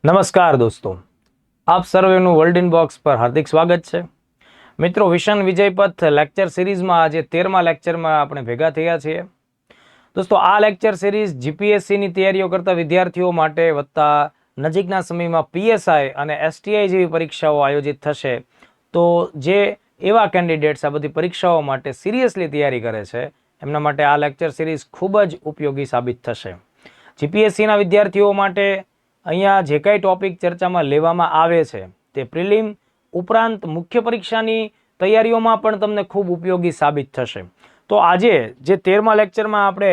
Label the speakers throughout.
Speaker 1: નમસ્કાર દોસ્તો, આપ સર્વેનું વર્લ્ડ ઇનબોક્સ પર હાર્દિક સ્વાગત છે. મિત્રો, વિશન વિજયપથ લેક્ચર સિરીઝમાં આજે 13મા લેક્ચરમાં આપણે ભેગા થયા છીએ. દોસ્તો, આ લેક્ચર સિરીઝ જીપીએસસીની તૈયારીઓ કરતા વિદ્યાર્થીઓ માટે વત્તા નજીકના સમયમાં પીએસઆઈ અને એસટીઆઈ જેવી પરીક્ષાઓ આયોજિત થશે, તો જે એવા કેન્ડિડેટ્સ આ બધી પરીક્ષાઓ માટે સિરિયસલી તૈયારી કરે છે એમના માટે આ લેક્ચર સિરીઝ ખૂબ જ ઉપયોગી સાબિત થશે. જીપીએસસીના વિદ્યાર્થીઓ માટે અહીંયા જે કાંઈ ટોપિક ચર્ચામાં લેવામાં આવે છે તે પ્રિલિમ ઉપરાંત મુખ્ય પરીક્ષાની તૈયારીઓમાં પણ તમને ખૂબ ઉપયોગી સાબિત થશે. તો આજે જે 13મા લેક્ચરમાં આપણે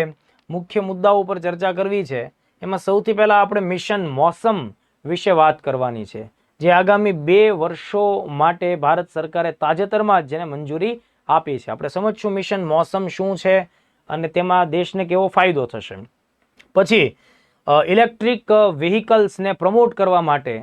Speaker 1: મુખ્ય મુદ્દાઓ પર ચર્ચા કરવી છે, એમાં સૌથી પહેલાં આપણે મિશન મોસમ વિશે વાત કરવાની છે, જે આગામી 2 વર્ષો માટે ભારત સરકારે તાજેતરમાં જ જેને મંજૂરી આપી છે. આપણે સમજશું મિશન મોસમ શું છે અને તેમાં દેશને કેવો ફાયદો થશે. પછી ઇલેક્ટ્રિક વ્હીકલ્સને પ્રમોટ કરવા માટે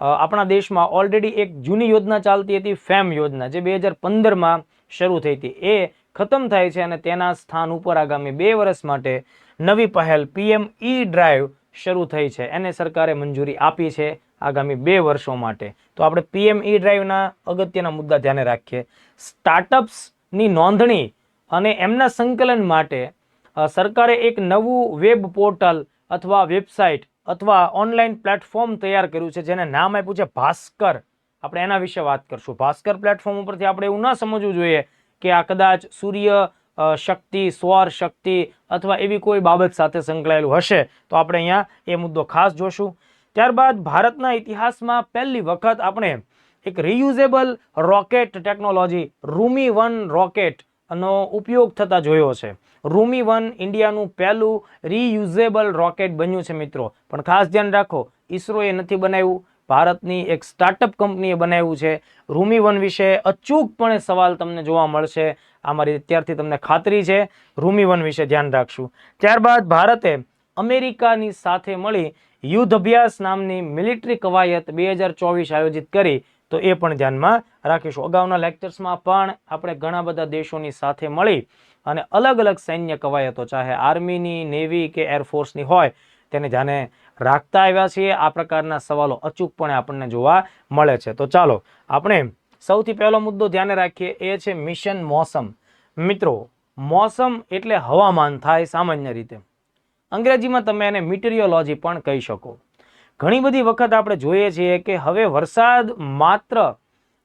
Speaker 1: આપણા દેશમાં ઓલરેડી એક જૂની યોજના ચાલતી હતી, ફેમ યોજના, જે 2015માં શરૂ થઈ હતી, એ ખતમ થાય છે અને તેના સ્થાન ઉપર આગામી 2 વર્ષ માટે નવી પહેલ પીએમ ઈ ડ્રાઈવ શરૂ થઈ છે. એને સરકારે મંજૂરી આપી છે આગામી 2 વર્ષો માટે. તો આપણે પીએમ ઈ ડ્રાઈવના અગત્યના મુદ્દા ધ્યાને રાખીએ. સ્ટાર્ટઅપ્સની નોંધણી અને એમના સંકલન માટે સરકારે એક નવું વેબ પોર્ટલ અથવા વેબસાઇટ અથવા ઓનલાઈન પ્લેટફોર્મ તૈયાર કર્યું છે, જેને નામ આપ્યું છે ભાસ્કર. આપણે એના વિશે વાત કરશું. ભાસ્કર પ્લેટફોર્મ ઉપરથી આપણે એવું ના સમજવું જોઈએ કે આ કદાચ સૂર્ય શક્તિ, સૌર શક્તિ અથવા એવી કોઈ બાબત સાથે સંકળાયેલું હશે, તો આપણે અહીંયા એ મુદ્દો ખાસ જોશું. ત્યારબાદ ભારતના ઇતિહાસમાં પહેલી વખત આપણે એક રિયુઝેબલ રોકેટ ટેકનોલોજી રૂમી-1 રોકેટ નો ઉપયોગ થતા જોયો છે. રૂમી-1 ઇન્ડિયાનું પહેલું રીયુઝેબલ રોકેટ બન્યું છે મિત્રો. પણ ખાસ ધ્યાન રાખો, ઈસરોએ નથી બનાવ્યું, ભારતની એક સ્ટાર્ટઅપ કંપનીએ બનાવ્યું છે. રૂમી-1 વિશે અચૂકપણે સવાલ તમને જોવા મળશે, આ મારી અત્યારથી તમને ખાતરી છે. રૂમી-1 વિશે ધ્યાન રાખશું. ત્યારબાદ ભારતે અમેરિકાની સાથે મળી યુદ્ધ અભ્યાસ નામની મિલિટરી કવાયત 2024 આયોજિત કરી, તો એ પણ ધ્યાનમાં રાખીશું. અગાઉના લેક્ચર્સમાં પણ આપણે ઘણા બધા દેશોની સાથે મળી અને અલગ અલગ સૈન્ય કવાયતો, ચાહે આર્મીની, નેવી કે એરફોર્સની હોય, તેને ધ્યાને રાખતા આવ્યા છીએ. આ પ્રકારના સવાલો અચૂકપણે આપણને જોવા મળે છે. તો ચાલો આપણે સૌથી પહેલો મુદ્દો ધ્યાને રાખીએ, એ છે મિશન મોસમ. મિત્રો, મોસમ એટલે હવામાન થાય સામાન્ય રીતે. અંગ્રેજીમાં તમે એને મીટરિયોલોજી પણ કહી શકો. ઘણી બધી વખત આપણે જોઈએ છીએ કે હવે વરસાદ માત્ર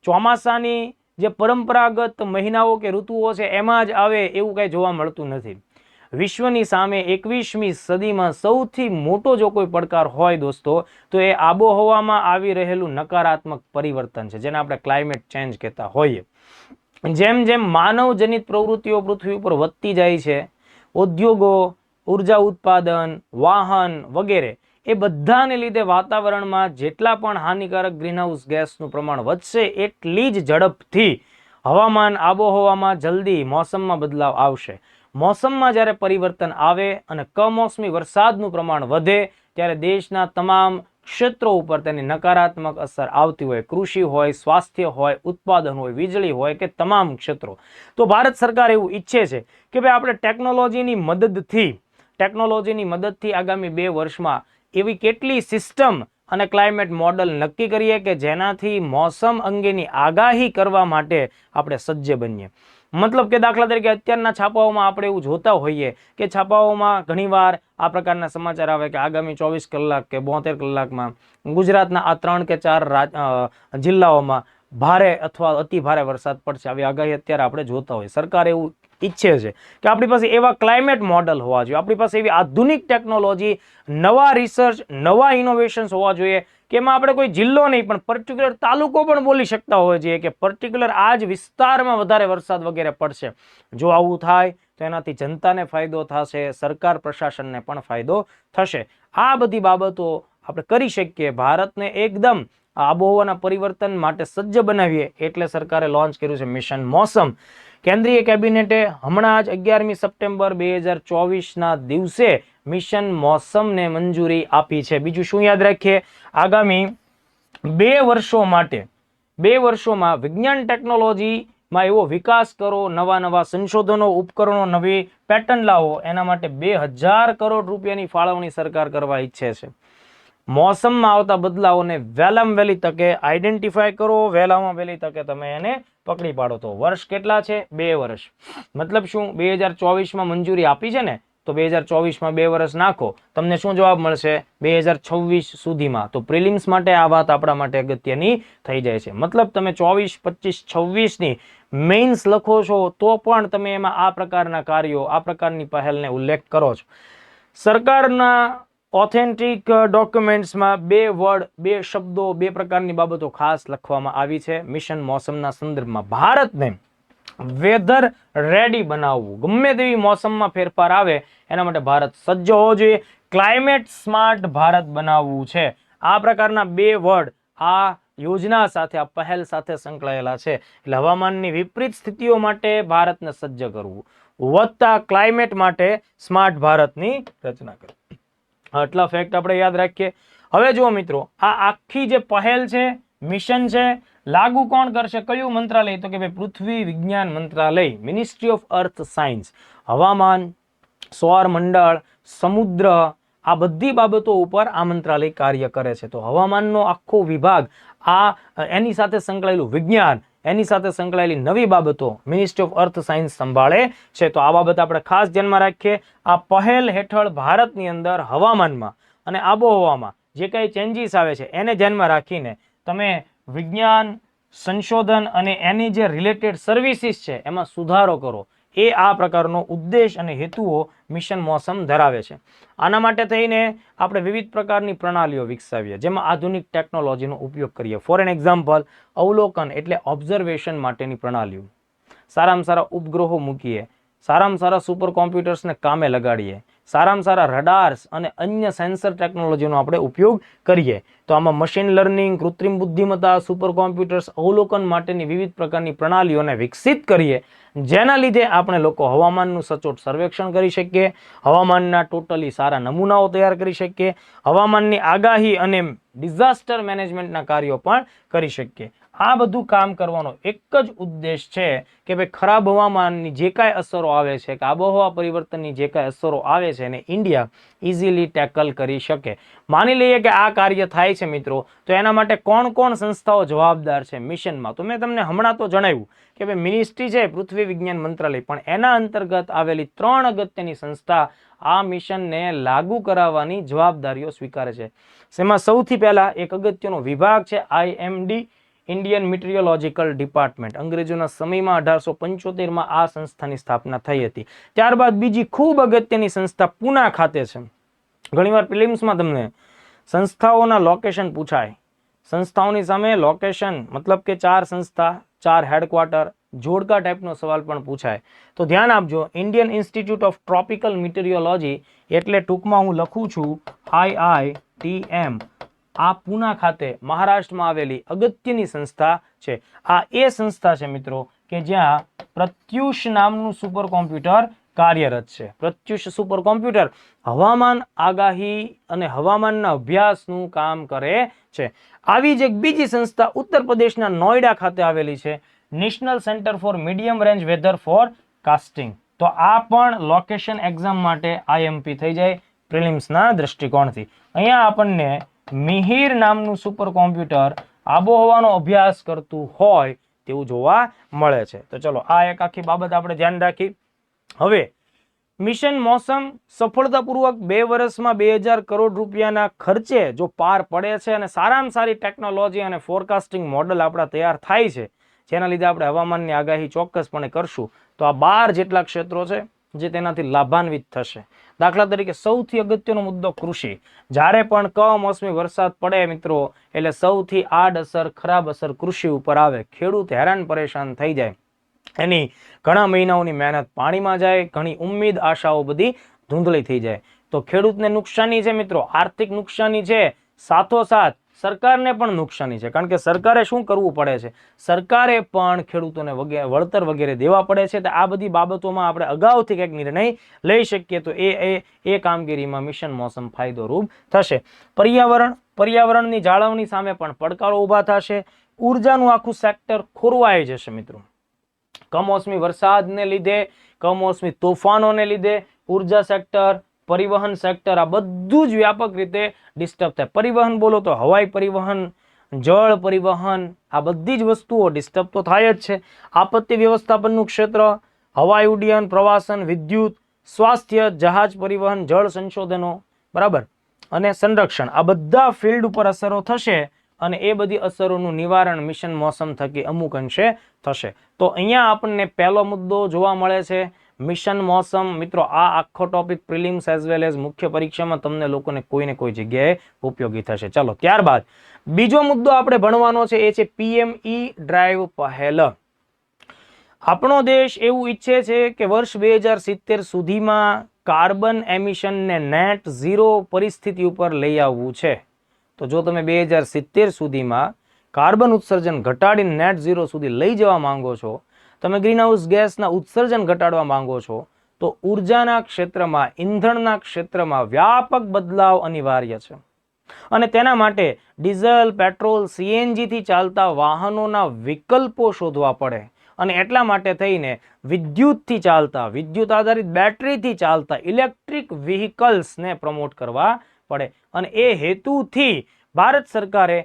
Speaker 1: ચોમાસાની જે પરંપરાગત મહિનાઓ કે ઋતુઓ છે એમાં જ આવે એવું કંઈ જોવા મળતું નથી. વિશ્વની સામે 21મી સદીમાં સૌથી મોટો જો કોઈ પડકાર હોય દોસ્તો, તો એ આબોહવામાં આવી રહેલું નકારાત્મક પરિવર્તન છે, જેને આપણે ક્લાઇમેટ ચેન્જ કહેતા હોઈએ. જેમ જેમ માનવજનિત પ્રવૃત્તિઓ પૃથ્વી ઉપર વધતી જાય છે, ઉદ્યોગો, ઉર્જા ઉત્પાદન, વાહન વગેરે, એ બધાને લીધે વાતાવરણમાં જેટલા પણ હાનિકારક ગ્રીનહાઉસ ગેસનું પ્રમાણ વધશે, એટલી જ ઝડપથી હવામાન, આબોહવામાં જલ્દી મોસમમાં બદલાવ આવશે. મોસમમાં જ્યારે પરિવર્તન આવે અને કમોસમી વરસાદનું પ્રમાણ વધે, ત્યારે દેશના તમામ ક્ષેત્રો ઉપર તેની નકારાત્મક અસર આવતી હોય. કૃષિ હોય, સ્વાસ્થ્ય હોય, ઉત્પાદન હોય, વીજળી હોય કે તમામ ક્ષેત્રો. તો ભારત સરકાર એવું ઈચ્છે છે કે ભાઈ આપણે ટેકનોલોજીની મદદથી આગામી 2 વર્ષમાં એવી કેટલી સિસ્ટમ અને ક્લાઇમેટ મોડલ નક્કી કરીએ કે જેનાથી મોસમ અંગેની આગાહી કરવા માટે આપણે સજ્જ બનીએ. મતલબ કે દાખલા તરીકે અત્યારના છાપાઓમાં આપણે એવું જોતા હોઈએ કે છાપાઓમાં ઘણીવાર આ પ્રકારના સમાચાર આવે કે આગામી 24 કલાક કે 72 કલાકમાં ગુજરાતના આ 3 કે 4 જિલ્લાઓમાં ભારે અથવા અતિ ભારે વરસાદ પડશે. આવી આગાહી અત્યારે આપણે જોતા હોઈએ. સરકાર એવું ઈચ્છે છે કે આપણી પાસે એવા ક્લાઇમેટ મોડલ હોવા જોઈએ, આપણી પાસે એવી આધુનિક ટેકનોલોજી, નવા રિસર્ચ, નવા ઇનોવેશન્સ હોવા જોઈએ કે એમાં આપણે કોઈ જિલ્લો નહીં પણ પર્ટિક્યુલર તાલુકો પણ બોલી શકતા હોવા જોઈએ કે પર્ટિક્યુલર આ જ વિસ્તારમાં વધારે વરસાદ વગેરે પડશે. જો આવું થાય તો એનાથી જનતાને ફાયદો થશે, સરકાર પ્રશાસનને પણ ફાયદો થશે. આ બધી બાબતો આપણે કરી શકીએ. ભારતને એકદમ આબોહવાના પરિવર્તન માટે સજ્જ બનાવીએ એટલે સરકારે લોન્ચ કર્યું છે મિશન મોસમ. કેન્દ્રીય કેબિનેટે હમણાં જ 11મી સપ્ટેમ્બર 2024ના દિવસે મિશન મોસમને મંજૂરી આપી છે. બીજું શું યાદ રાખીએ, આગામી 2 વર્ષો માટે 2 વર્ષોમાં વિજ્ઞાન ટેકનોલોજીમાં એવો વિકાસ કરો, નવા સંશોધનો, ઉપકરણો, નવી પેટર્ન લાવો, એના માટે 2000 કરોડ રૂપિયાની ફાળવણી સરકાર કરવા ઈચ્છે છે. મોસમમાં આવતા બદલાવોને વહેલામાં વહેલી તકે આઈડેન્ટિફાય કરો, વહેલામાં વહેલી તકે તમે એને પકડી પાડો. તો વર્ષ કેટલા છે? 2 વર્ષ. મતલબ શું? 2024માં મંજૂરી આપી છે ને, તો 2024માં 2 વર્ષ નાખો, તમને શું જવાબ મળશે? 2026 સુધીમાં. તો પ્રિલિમ્સ માટે આ વાત આપણા માટે અગત્યની થઈ જાય છે. મતલબ તમે 24, 25, 26ની મેઇન્સ લખો છો તો પણ તમે એમાં આ પ્રકારના કાર્યો, આ પ્રકારની પહેલને ઉલ્લેખ કરો છો. સરકારના ઓથેન્ટિક ડોક્યુમેન્ટ્સમાં 2 વર્ડ, 2 શબ્દો, 2 પ્રકારની બાબતો ખાસ લખવામાં આવી છે મિશન મોસમના સંદર્ભમાં. ભારતને વેધર રેડી બનાવવું, ગમે તેવી મોસમમાં ફેરફાર આવે એના માટે ભારત સજ્જ હોવો જોઈએ. ક્લાઇમેટ સ્માર્ટ ભારત બનાવવું છે. આ પ્રકારના 2 વર્ડ આ યોજના સાથે, આ પહેલ સાથે સંકળાયેલા છે. એટલે હવામાનની વિપરીત સ્થિતિઓ માટે ભારતને સજ્જ કરવું, વધતા ક્લાઇમેટ માટે સ્માર્ટ ભારતની રચના કરવી. આટલા ફેક્ટ આપણે યાદ રાખીએ. હવે જુઓ મિત્રો, આ આખી જે પહેલ છે, મિશન છે, લાગુ કોણ કરશે? કયું મંત્રાલય? તો કે ભાઈ પૃથ્વી વિજ્ઞાન મંત્રાલય, મિનિસ્ટ્રી ઓફ અર્થ સાયન્સ. હવામાન, સૌર મંડળ, સમુદ્ર, આ બધી બાબતો ઉપર આ મંત્રાલય કાર્ય કરે છે. તો હવામાનનો આખો વિભાગ, આ એની સાથે સંકળાયેલું વિજ્ઞાન, એની સાથે સંકળાયેલી નવી બાબતો મિનિસ્ટ્રી ઓફ અર્થ સાયન્સ સંભાળે છે. તો આ બાબત આપણે ખાસ ધ્યાનમાં રાખીએ. આ પહેલ હેઠળ ભારતની અંદર હવામાનમાં અને આબોહવામાં જે કંઈ ચેન્જીસ આવે છે એને ધ્યાનમાં રાખીને તમે વિજ્ઞાન, સંશોધન અને એની જે રિલેટેડ સર્વિસીસ છે એમાં સુધારો કરો. એ આ પ્રકારનો ઉદ્દેશ અને હેતુઓ મિશન મોસમ ધરાવે છે. આના માટે થઈને આપણે વિવિધ પ્રકારની પ્રણાલીઓ વિકસાવીએ, જેમાં આધુનિક ટેકનોલોજીનો ઉપયોગ કરીએ. ફોર એન એક્ઝામ્પલ, અવલોકન એટલે ઓબ્ઝર્વેશન માટેની પ્રણાલીઓ, સારામાં સારા ઉપગ્રહો મૂકીએ, સારામાં સારા સુપર કોમ્પ્યુટર્સને કામે લગાડીએ, સારામાં સારા રડાર્સ અને અન્ય સેન્સર ટેકનોલોજીનો આપણે ઉપયોગ કરીએ. તો આમાં મશીન લર્નિંગ, કૃત્રિમ બુદ્ધિમત્તા, સુપર કોમ્પ્યુટર્સ, અવલોકન માટેની વિવિધ પ્રકારની પ્રણાલીઓને વિકસિત કરીએ, જેના લીધે આપણે લોકો હવામાનનું સચોટ સર્વેક્ષણ કરી શકીએ, હવામાનના ટોટલી સારા નમૂનાઓ તૈયાર કરી શકીએ, હવામાનની આગાહી અને ડિઝાસ્ટર મેનેજમેન્ટના કાર્યો પણ કરી શકીએ. આ બધું કામ કરવાનો એક જ ઉદ્દેશ છે કે ભાઈ ખરાબ હવામાનની જે કાંઈ અસરો આવે છે, કે આબોહવા પરિવર્તનની જે કાંઈ અસરો આવે છે એને ઇન્ડિયા ઇઝીલી ટેકલ કરી શકે. માની લઈએ કે આ કાર્ય થાય છે મિત્રો, તો એના માટે કોણ કોણ સંસ્થાઓ જવાબદાર છે મિશનમાં? તો મેં તમને હમણાં તો જણાવ્યું કે ભાઈ મિનિસ્ટ્રી છે પૃથ્વી વિજ્ઞાન મંત્રાલય, પણ એના અંતર્ગત આવેલી 3 અગત્યની સંસ્થા આ મિશનને લાગુ કરાવવાની જવાબદારીઓ સ્વીકારે છે. જેમાં સૌથી પહેલા એક અગત્યનો વિભાગ છે IMD, ઇન્ડિયન મિટીરિયોલોજીકલ ડિપાર્ટમેન્ટ. અંગ્રેજોના સમયમાં 1875માં આ સંસ્થાની સ્થાપના થઈ હતી. ત્યારબાદ બીજી ખૂબ અગત્યની સંસ્થા પૂના ખાતે છે. ઘણીવાર પ્રિલિમ્સમાં તમને સંસ્થાઓના લોકેશન પૂછાય. સંસ્થાઓની સામે લોકેશન મતલબ કે 4 સંસ્થા, 4 હેડક્વાર્ટર, જોડકા ટાઈપનો સવાલ પણ પૂછાય. તો ધ્યાન આપજો, ઇન્ડિયન ઇન્સ્ટિટ્યૂટ ઓફ ટ્રોપિકલ મિટીરિયોલોજી, એટલે ટૂંકમાં હું લખું છું IITM. આ પૂના ખાતે મહારાષ્ટ્રમાં આવેલી અગત્યની સંસ્થા છે. આ એ સંસ્થા છે મિત્રો કે જ્યાં પ્રત્યુષ નામનું સુપર કોમ્પ્યુટર કાર્યરત છે. પ્રત્યુષ સુપર કોમ્પ્યુટર હવામાન આગાહી અને હવામાનના અભ્યાસનું કામ કરે છે. આવી જ એક બીજી સંસ્થા ઉત્તર પ્રદેશના નોઈડા ખાતે આવેલી છે, national centre for medium range weather forecasting. તો આ પણ લોકેશન એક્ઝામ માટે IMP થઈ જાય પ્રિલિમ્સના દૃષ્ટિકોણથી. અહીંયા આપણને મિહિર નામનું સુપર કોમ્પ્યુટર આબોહવાનો અભ્યાસ કરતું હોય તેવું જોવા મળે છે. તો ચલો આ એક આખી બાબત આપણે ધ્યાન રાખી. હવે મિશન મોસમ સફળતાપૂર્વક 2 વર્ષમાં 2000 કરોડ રૂપિયાના ખર્ચે જો પાર પડે છે અને સારામાં સારી ટેકનોલોજી અને ફોરકાસ્ટિંગ મોડલ આપણા તૈયાર થાય છે, જેના લીધે આપણે હવામાનની આગાહી ચોક્કસપણે કરશું, તો આ 12 જેટલા ક્ષેત્રો છે જે તેનાથી લાભાન્વિત થશે. દાખલા તરીકે સૌથી અગત્યનો મુદ્દો કૃષિ. જ્યારે પણ કમોસમી વરસાદ પડે મિત્રો, એટલે સૌથી આડઅસર, ખરાબ અસર કૃષિ ઉપર આવે. ખેડૂત હેરાન પરેશાન થઈ જાય, એની ઘણા મહિનાઓની મહેનત પાણીમાં જાય, ઘણી ઉમ્મીદ આશાઓ બધી ધૂંધળી થઈ જાય. તો ખેડૂતને નુકસાની છે મિત્રો, આર્થિક નુકસાની છે, સાથોસાથ સરકારને પણ નુકસાની છે. કારણ કે સરકારે શું કરવું પડે છે? સરકારે પણ ખેડૂતોને વળતર વગેરે દેવા પડે છે. તો આ બધી બાબતોમાં આપણે અગાઉથી કંઈક નિર્ણય લઈ શકીએ તો એ કામગીરીમાં મિશન મોસમ ફાયદોરૂપ થશે. પર્યાવરણની જાળવણી સામે પણ પડકારો ઊભા થશે. ઉર્જાનું આખું સેક્ટર ખોરવાઈ જશે મિત્રો. કમોસમી વરસાદને લીધે, કમોસમી તોફાનોને લીધે ઉર્જા સેક્ટર પરિવહન સેક્ટર, આ બધું જ વ્યાપક રીતે ડિસ્ટર્બ થાય. પરિવહન બોલો તો હવાઈ પરિવહન, જળ પરિવહન, આ બધી જ વસ્તુઓ ડિસ્ટર્બ તો થાય જ છે. આપત્તિ વ્યવસ્થાપનનું ક્ષેત્ર, હવાઈ ઉડ્ડયન, પ્રવાસન, વિદ્યુત, સ્વાસ્થ્ય, જહાજ પરિવહન, જળ સંશોધનો, બરાબર, અને સંરક્ષણ, આ બધા ફિલ્ડ ઉપર અસરો થશે અને એ બધી અસરોનું નિવારણ મિશન મોસમ થકી અમુક અંશે થશે. તો અહીંયા આપણને પહેલો મુદ્દો જોવા મળે છે મિશન મોસમ. મિત્રો, આ આખો topic prelims as well as મુખ્ય પરીક્ષામાં તમને લોકોને કોઈને કોઈ જગ્યાએ ઉપયોગી થશે. ચલો, ત્યારબાદ બીજો મુદ્દો આપણે ભણવાનો છે, એ છે પીએમઈ ડ્રાઈવ પહેલ. આપણો દેશ એવું ઈચ્છે છે કે વર્ષ 2070 સુધીમાં કાર્બન એમિશનને નેટ ઝીરો પરિસ્થિતિ ઉપર લઈ આવવું છે. તો જો તમે 2070 સુધીમાં કાર્બન ઉત્સર્જન ઘટાડીને નેટ ઝીરો સુધી લઈ જવા માંગો છો, તમે ગ્રીનહાઉસ ગેસના ઉત્સર્જન ઘટાડવા માંગો છો, તો ઉર્જાના ક્ષેત્રમાં, ઈંધણના ક્ષેત્રમાં વ્યાપક બદલાવ અનિવાર્ય છે. અને તેના માટે ડીઝલ, પેટ્રોલ, સીએનજી થી ચાલતા વાહનોના વિકલ્પો શોધવા પડે. અને એટલા માટે થઈને વિદ્યુતથી ચાલતા, વિદ્યુત આધારિત બેટરીથી ચાલતા ઇલેક્ટ્રિક વ્હીકલ્સને પ્રમોટ કરવા પડે. અને એ હેતુથી ભારત સરકારે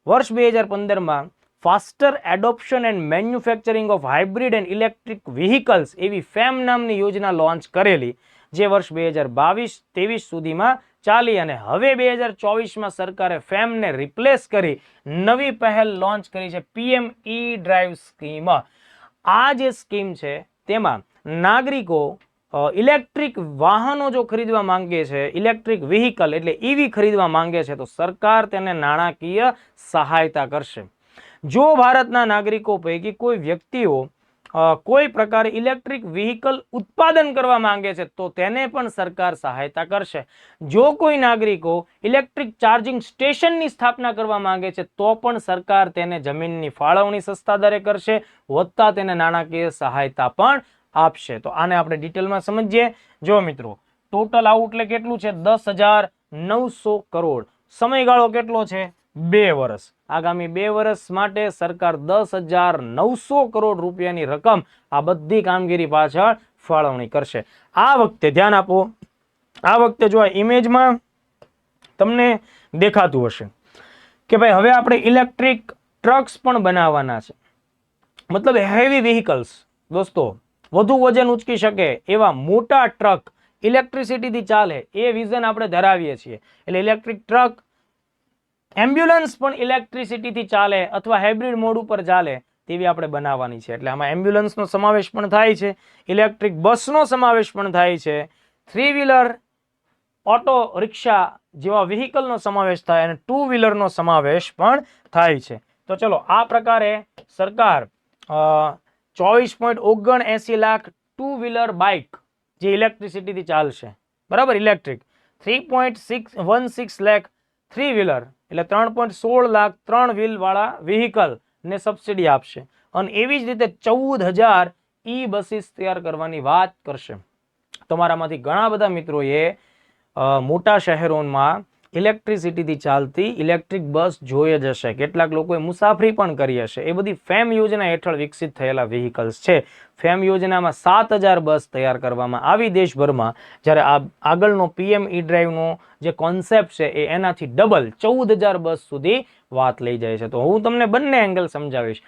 Speaker 1: વર્ષ 2015માં faster adoption and manufacturing of hybrid and electric vehicles એવી ફેમ નામની યોજના લોન્ચ કરેલી, જે વર્ષ 2022-23 સુધીમાં ચાલી. અને હવે 2024માં સરકારે ફેમને રિપ્લેસ કરી નવી પહેલ લોન્ચ કરી છે, પીએમઈ ડ્રાઈવ સ્કીમ. આ જે સ્કીમ છે તેમાં નાગરિકો ઇલેક્ટ્રિક વાહનો જો ખરીદવા માંગે છે, ઇલેક્ટ્રિક વ્હીકલ એટલે ઈવી ખરીદવા માંગે છે, તો સરકાર તેને નાણાકીય સહાયતા કરશે. જો ભારતના નાગરિકો પૈકી કોઈ વ્યક્તિઓ કોઈ પ્રકારે ઇલેક્ટ્રિક વ્હીકલ ઉત્પાદન કરવા માંગે છે, તો તેને પણ સરકાર સહાયતા કરશે. જો કોઈ નાગરિકો ઇલેક્ટ્રિક ચાર્જિંગ સ્ટેશનની સ્થાપના કરવા માંગે છે, તો પણ સરકાર તેને જમીનની ફાળવણી સસ્તા દરે કરશે, વધતા તેને નાણાકીય સહાયતા પણ આપશે. તો આને આપણે ડિટેલમાં સમજીએ. જો મિત્રો, ટોટલ આઉટલે કેટલું છે? 10,900 કરોડ. સમયગાળો કેટલો છે? 2 વર્ષ. આગામી 2 વર્ષ માટે સરકાર 10,900 કરોડ રૂપિયાની રકમ આ બધી કામગીરી પાછળ ફાળવણી કરશે. આ વખતે ધ્યાન આપો, આ વખતે જો આ ઇમેજમાં તમને દેખાતું હશે કે ભાઈ હવે આપણે ઇલેક્ટ્રિક ટ્રક્સ પણ બનાવવાના છે. મતલબ હેવી વ્હીકલ્સ, દોસ્તો, વધુ વજન ઉચકી શકે એવા મોટા ટ્રક ઇલેક્ટ્રિસિટીથી ચાલે, એ વિઝન આપણે ધરાવીએ છીએ. એટલે ઇલેક્ટ્રિક ટ્રક, એમ્બ્યુલન્સ પણ ઇલેક્ટ્રિસિટીથી ચાલે અથવા હાઇબ્રિડ મોડ ઉપર ચાલે તેવી આપણે બનાવવાની છે. એટલે આમાં એમ્બ્યુલન્સનો સમાવેશ પણ થાય છે, ઇલેક્ટ્રિક બસનો સમાવેશ પણ થાય છે, 3 વ્હીલર, ઓટો રિક્ષા જેવા વ્હીકલનો સમાવેશ થાય અને 2 વ્હીલરનો સમાવેશ પણ થાય છે. તો ચલો, આ પ્રકારે સરકાર 24.79 લાખ 2 વ્હીલર બાઇક જે ઇલેક્ટ્રિસિટીથી ચાલશે, બરાબર, ઇલેક્ટ્રિક, 3.16 લાખ 3 વ્હીલર એટલે 3.16 લાખ 3 વ્હીલ વાળા વ્હીકલ ને સબસિડી આપશે. અને એવી જ રીતે 14,000 ઈ બસીસ તૈયાર કરવાની વાત કરશે. તમારામાંથી ઘણા બધા મિત્રોએ મોટા શહેરોમાં ઇલેક્ટ્રિસિટીથી ચાલતી ઇલેક્ટ્રિક બસ જોઈ જ હશે. કેટલાક લોકોએ મુસાફરી પણ કરી હશે. એ બધી ફેમ યોજના હેઠળ વિકસિત થયેલા વ્હીકલ્સ છે. ફેમ યોજનામાં 7,000 બસ તૈયાર કરવામાં આવી દેશભરમાં, જ્યારે આ આગળનો પીએમઈ ડ્રાઈવનો જે કોન્સેપ્ટ છે એ એનાથી ડબલ 14,000 બસ સુધી વાત લઈ જાય છે. તો હું તમને બંને એંગલ સમજાવીશ,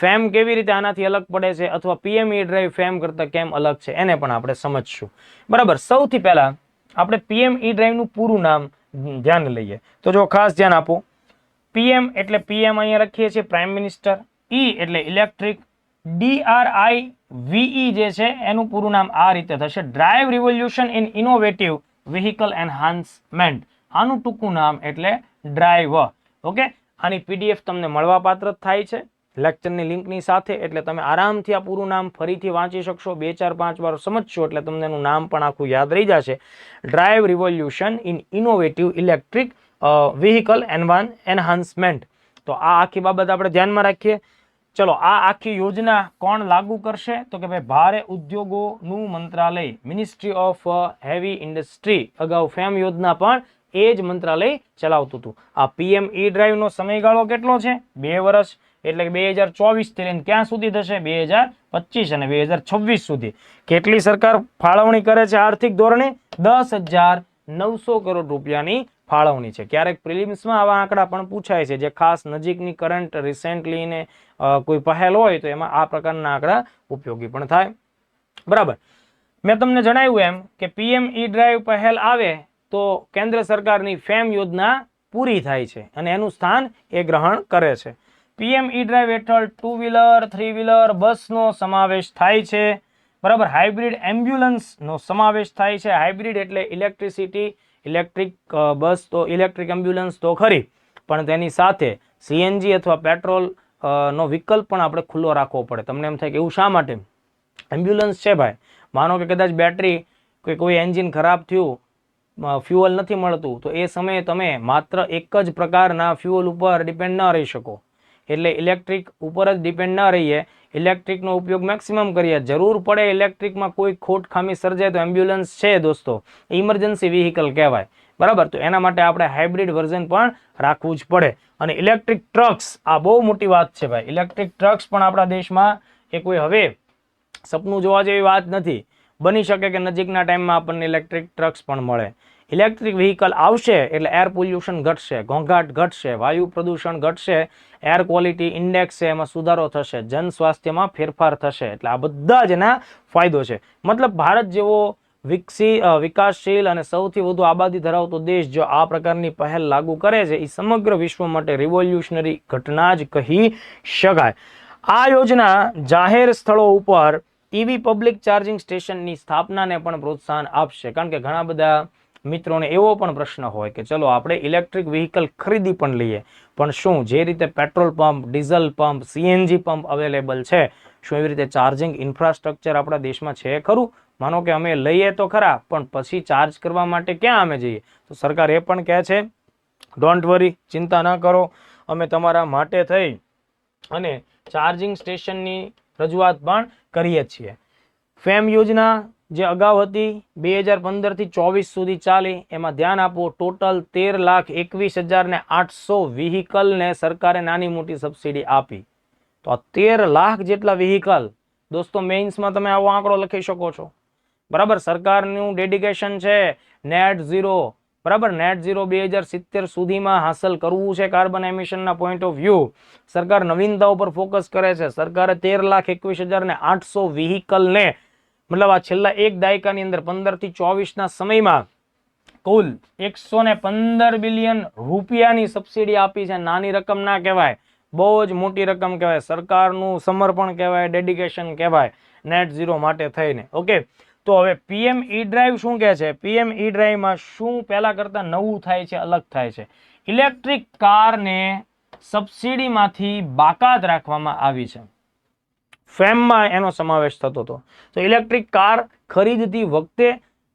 Speaker 1: ફેમ કેવી રીતે આનાથી અલગ પડે છે અથવા પીએમઈ ડ્રાઈવ ફેમ કરતાં કેમ અલગ છે એને પણ આપણે સમજશું. બરાબર, સૌથી પહેલા આપણે પીએમઈ ડ્રાઈવનું પૂરું નામ ધ્યાન લઈએ. તો જો ખાસ ધ્યાન આપો, પીએમ એટલે પીએમ અહીંયા લખીએ છીએ, પ્રાઇમ મિનિસ્ટર. ઈ એટલે ઇલેક્ટ્રિક. DRIVE જે છે એનું પૂરું નામ આ રીતે થશે, drive revolution in innovative vehicle enhancement. આનું ટૂંકું નામ એટલે ડ્રાઈવ. ઓકે, આની પીડીએફ તમને મળવા પાત્ર થાય છે લેક્ચરની લિંકની સાથે, એટલે તમે આરામથી આ પૂરું નામ ફરીથી વાંચી શકશો. 2, 4, 5 વાર સમજશો એટલે તમને એનું નામ પણ આખું યાદ રહી જશે. Drive revolution in innovative electric vehicle enhancement. તો આ આખી બાબત આપણે ધ્યાનમાં રાખીએ. ચલો, આ આખી યોજના કોણ લાગુ કરશે? તો કે ભાઈ ભારે ઉદ્યોગોનું મંત્રાલય, મિનિસ્ટ્રી ઓફ હેવી ઇન્ડસ્ટ્રી. અગાઉ ફેમ યોજના પણ એ જ મંત્રાલય ચલાવતું હતું. આ પીએમઈ ડ્રાઈવનો સમયગાળો કેટલો છે? 2 વર્ષ. એટલે કે 2024 થી લઈને ક્યાં સુધી થશે? 2025 અને 2026 સુધી. કેટલી સરકાર ફાળવણી કરે છે આર્થિક ધોરણે? 10,900 કરોડ રૂપિયાની ફાળવણી છે. ક્યારેક પ્રિલિમ્સમાં આવા આંકડા પણ પૂછાય છે, જે ખાસ નજીકની કરંટ રિસેન્ટલી ને કોઈ પહેલ હોય તો એમાં આ પ્રકારના આંકડા ઉપયોગી પણ થાય. બરાબર. મેં તમને જણાવ્યું એમ કે પીએમ ઈ ડ્રાઈવ પહેલ આવે તો કેન્દ્ર સરકારની ફેમ યોજના પૂરી થાય છે અને એનું સ્થાન એ ગ્રહણ કરે છે. પીએમ ઈ ડ્રાઈવ હેઠળ 2 વ્હીલર 3 વ્હીલર બસનો સમાવેશ થાય છે. બરાબર. હાઇબ્રિડ એમ્બ્યુલન્સનો સમાવેશ થાય છે. હાઇબ્રિડ એટલે ઇલેક્ટ્રિસિટી, ઇલેક્ટ્રિક બસ તો ઇલેક્ટ્રિક એમ્બ્યુલન્સ તો ખરી, પણ તેની સાથે સીએનજી અથવા પેટ્રોલ નો વિકલ્પ પણ આપણે ખુલ્લો રાખવો પડે. તમને એમ થાય કે એવું શા માટે? એમ્બ્યુલન્સ છે ભાઈ, માનો કે કદાચ બેટરી કોઈ એન્જિન ખરાબ થયું, ફ્યુઅલ નથી મળતું, તો એ સમયે તમે માત્ર એક જ પ્રકારના ફ્યુઅલ ઉપર ડિપેન્ડ ન રહી શકો. એટલે ઇલેક્ટ્રિક ઉપર જ ડિપેન્ડ ન રહીએ, ઇલેક્ટ્રિકનો ઉપયોગ મેક્સિમમ કરીએ. જરૂર પડે ઇલેક્ટ્રિકમાં કોઈ ખોટ ખામી સર્જાય તો એમ્બ્યુલન્સ છે દોસ્તો, ઇમરજન્સી વ્હીકલ કહેવાય. બરાબર. તો એના માટે આપણે હાઇબ્રિડ વર્ઝન પણ રાખવું જ પડે. અને ઇલેક્ટ્રિક ટ્રક્સ, આ બહુ મોટી વાત છે ભાઈ. ઇલેક્ટ્રિક ટ્રક્સ પણ આપણા દેશમાં એ કોઈ હવે સપનું જોવા જેવી વાત નથી. બની શકે કે નજીકના ટાઈમમાં આપણને ઇલેક્ટ્રિક ટ્રક્સ પણ મળે. ઇલેક્ટ્રિક વ્હીકલ આવશે એટલે એર પોલ્યુશન ઘટશે, ઘોંઘાટ ઘટશે, વાયુ પ્રદૂષણ ઘટશે, એર ક્વોલિટી ઇન્ડેક્સ છે એમાં સુધારો થશે, જન સ્વાસ્થ્યમાં ફેરફાર થશે. એટલે આ બધા જ એના ફાયદો છે. મતલબ ભારત જેવો વિકાસશીલ અને સૌથી વધુ આબાદી ધરાવતો દેશ જો આ પ્રકારની પહેલ લાગુ કરે છે, એ સમગ્ર વિશ્વ માટે રિવોલ્યુશનરી ઘટના જ કહી શકાય. આ યોજના જાહેર સ્થળો ઉપર ઈવી પબ્લિક ચાર્જિંગ સ્ટેશનની સ્થાપનાને પણ પ્રોત્સાહન આપશે. કારણ કે ઘણા બધા મિત્રોને એવો પણ પ્રશ્ન હોય કે ચલો આપણે ઇલેક્ટ્રિક વ્હીકલ ખરીદી પણ લઈએ, પણ શું જે રીતે petrol pump, diesel pump, CNG pump available છે, શું એવી રીતે ચાર્જિંગ ઇન્ફ્રાસ્ટ્રક્ચર આપણા દેશમાં છે ખરું? માનો કે અમે લઈએ તો ખરા, પણ પછી ચાર્જ કરવા માટે ક્યાં અમે જઈએ? તો સરકાર એ પણ કહે છે ડોન્ટ વરી, ચિંતા ન કરો, અમે તમારા માટે થઈ અને ચાર્જિંગ સ્ટેશનની રજૂઆત પણ કરીએ છીએ. ફેમ યોજના જે અગાઉ હતી 2015 થી 24 સુધી ચાલી, એમાં ધ્યાન આપો ટોટલ 13,21,800 વ્હીકલને સરકારે નાની મોટી સબસિડી આપી. તો આ 13 લાખ જેટલા વ્હીકલ દોસ્તો, મેઇન્સમાં તમે આવો આંકડો લખી શકો છો. બરાબર. સરકારનું ડેડિકેશન છે નેટ ઝીરો. બરાબર. નેટ ઝીરો 2070 સુધીમાં હાંસલ કરવું છે કાર્બન એમિશનના પોઈન્ટ ઓફ વ્યૂ. સરકાર નવીનતાઓ પર ફોકસ કરે છે. સરકારે 13,21,800 વ્હીકલને, મતલબ આ છેલ્લા એક દાયકાની અંદર 15 થી 24 ના સમયમાં કુલ 115 બિલિયન રૂપિયાની સબસિડી આપી છે. નાની રકમ ના કહેવાય, બહુ જ મોટી રકમ કહેવાય. સરકારનું સમર્પણ કહેવાય, ડેડિકેશન કહેવાય નેટ ઝીરો માટે થઈને. ઓકે. તો હવે પીએમ ઈ ડ્રાઈવ શું કહે છે? પીએમ ઈ ડ્રાઈવમાં શું પહેલા કરતા નવું થાય છે, અલગ થાય છે? ઇલેક્ટ્રિક કારને સબસિડીમાંથી બાકાત રાખવામાં આવી છે. ફેમમાં એનો સમાવેશ થતો હતો. તો ઇલેક્ટ્રિક કાર ખરીદતી વખતે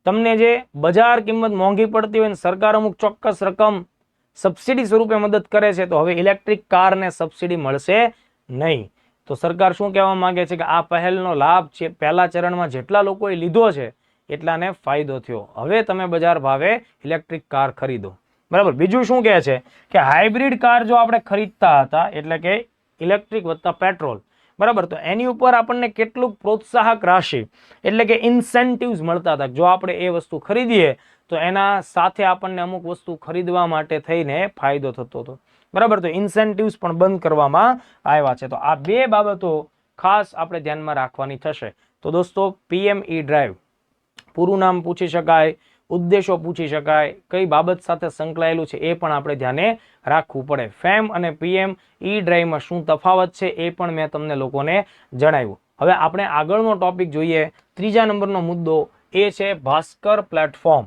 Speaker 1: તમને જે બજાર કિંમત મોંઘી પડતી હોય ને સરકાર અમુક ચોક્કસ રકમ સબસિડી સ્વરૂપે મદદ કરે છે, તો હવે ઇલેક્ટ્રિક કારને સબસિડી મળશે નહીં. તો સરકાર શું કહેવા માંગે છે કે આ પહેલનો લાભ છે પહેલા ચરણમાં જેટલા લોકોએ લીધો છે એટલાને ફાયદો થયો. હવે તમે બજાર ભાવે ઇલેક્ટ્રિક કાર ખરીદો. બરાબર. બીજું શું કહે છે કે હાઇબ્રિડ કાર જો આપણે ખરીદતા હતા, એટલે કે ઇલેક્ટ્રિક વત્તા પેટ્રોલ, બરાબર, તો એની ઉપર આપણને કેટલું પ્રોત્સાહક રાશિ એટલે કે ઇન્સેન્ટિવ્સ મળતા હતા. જો આપણે એ વસ્તુ ખરીદીએ તો એના સાથે આપણને અમુક વસ્તુ ખરીદવા માટે થઈને ફાયદો થતો હતો. બરાબર. તો ઇન્સેન્ટિવ્સ પણ બંધ કરવામાં આવ્યા છે. તો આ બે બાબતો ખાસ આપણે ધ્યાનમાં રાખવાની થશે. તો દોસ્તો, પીએમ ઈ ડ્રાઈવ પૂરું નામ પૂછી શકાય, ઉદ્દેશો પૂછી શકાય, કઈ બાબત સાથે સંકળાયેલું છે એ પણ આપણે ધ્યાને રાખવું પડે. ફેમ અને પીએમ ઈ ડ્રાઈવમાં શું તફાવત છે એ પણ મેં તમને લોકોને જણાવ્યું. હવે આપણે આગળનો ટોપિક જોઈએ. ત્રીજા નંબરનો મુદ્દો એ છે ભાસ્કર પ્લેટફોર્મ.